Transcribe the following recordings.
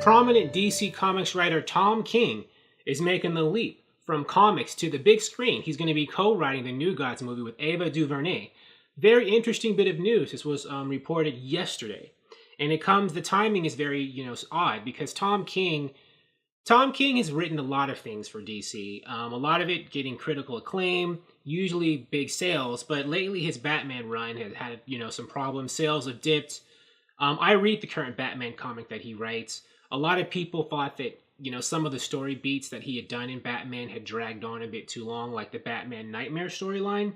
prominent DC Comics writer Tom King is making the leap from comics to the big screen. He's going to be co-writing the New Gods movie with Ava DuVernay. Very interesting bit of news. This was reported yesterday. And the timing is very, odd because Tom King has written a lot of things for DC. A lot of it getting critical acclaim, usually big sales, but lately his Batman run has had, some problems. Sales have dipped. I read the current Batman comic that he writes. A lot of people thought that, some of the story beats that he had done in Batman had dragged on a bit too long, like the Batman Nightmare storyline.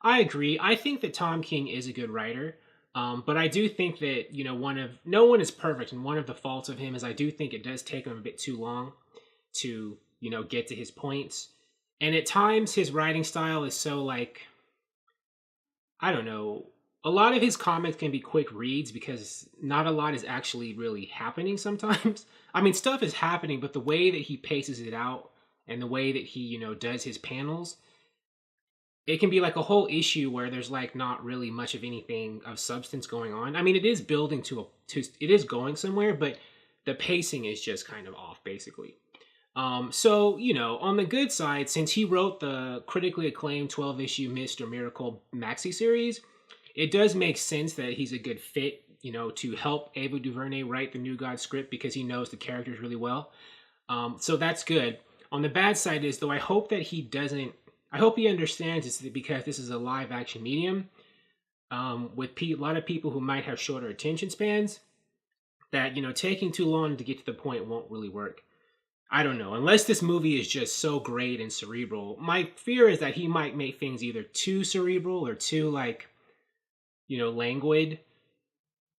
I agree. I think that Tom King is a good writer. But I do think that, no one is perfect. And one of the faults of him is I do think it does take him a bit too long to, get to his points. And at times his writing style is so I don't know. A lot of his comics can be quick reads because not a lot is actually really happening sometimes. I mean, stuff is happening, but the way that he paces it out and the way that he, does his panels, it can be like a whole issue where there's not really much of anything of substance going on. I mean, it is building it is going somewhere, but the pacing is just kind of off basically. So, on the good side, since he wrote the critically acclaimed 12-issue Mr. Miracle maxi series, it does make sense that he's a good fit, to help Ava DuVernay write the New God script because he knows the characters really well. So that's good. On the bad side is, though, I hope he understands this because this is a live action medium with a lot of people who might have shorter attention spans, that, taking too long to get to the point won't really work. I don't know. Unless this movie is just so great and cerebral, my fear is that he might make things either too cerebral or too languid.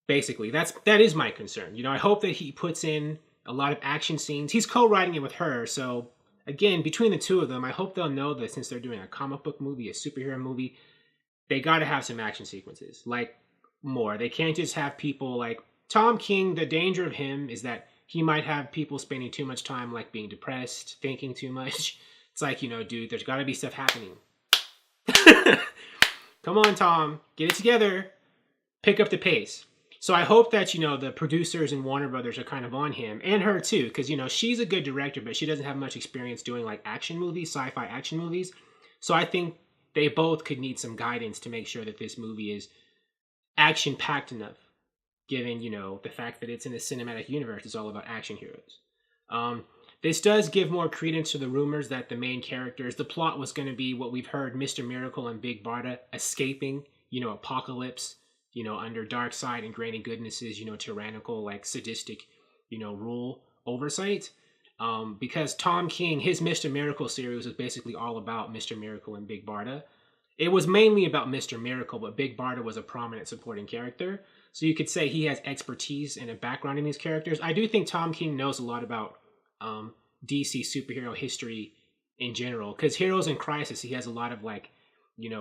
Basically, that is my concern. I hope that he puts in a lot of action scenes. He's co-writing it with her, so again, between the two of them, I hope they'll know that since they're doing a comic book movie, a superhero movie, they got to have some action sequences, more. They can't just have people Tom King. The danger of him is that he might have people spending too much time being depressed, thinking too much. It's dude, there's got to be stuff happening. Come on, Tom, get it together. Pick up the pace. So I hope that, the producers and Warner Brothers are kind of on him, and her too, because, she's a good director, but she doesn't have much experience doing action movies, sci-fi action movies. So I think they both could need some guidance to make sure that this movie is action-packed enough, given, the fact that it's in a cinematic universe. It's all about action heroes. This does give more credence to the rumors that the main characters, the plot was going to be what we've heard, Mr. Miracle and Big Barda escaping, Apocalypse, under Darkseid and granting goodnesses, tyrannical, sadistic, rule oversight. Because Tom King, his Mr. Miracle series was basically all about Mr. Miracle and Big Barda. It was mainly about Mr. Miracle, but Big Barda was a prominent supporting character. So you could say he has expertise and a background in these characters. I do think Tom King knows a lot about DC superhero history in general. Because Heroes in Crisis, he has a lot of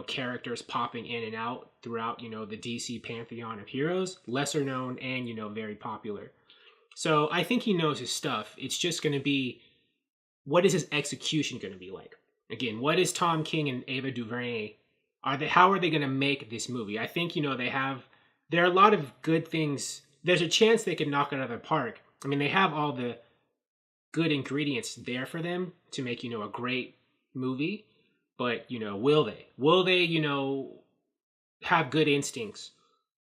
characters popping in and out throughout, the DC pantheon of heroes, lesser known and, very popular. So I think he knows his stuff. It's just going to be, what is his execution going to be like? Again, what is Tom King and Ava DuVernay? How are they going to make this movie? I think, there are a lot of good things. There's a chance they can knock it out of the park. I mean, they have all the good ingredients there for them to make, a great movie. But, will they? Will they, have good instincts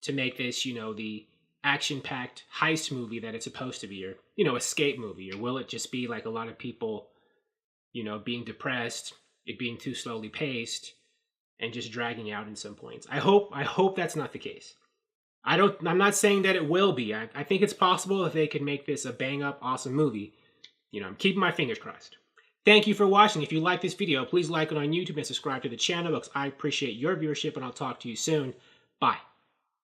to make this, the action-packed heist movie that it's supposed to be, or, escape movie? Or will it just be a lot of people, being depressed, it being too slowly paced, and just dragging out in some points? I hope that's not the case. I'm not saying that it will be. I think it's possible if they could make this a bang-up, awesome movie. I'm keeping my fingers crossed. Thank you for watching. If you like this video, please like it on YouTube and subscribe to the channel because I appreciate your viewership, and I'll talk to you soon. Bye.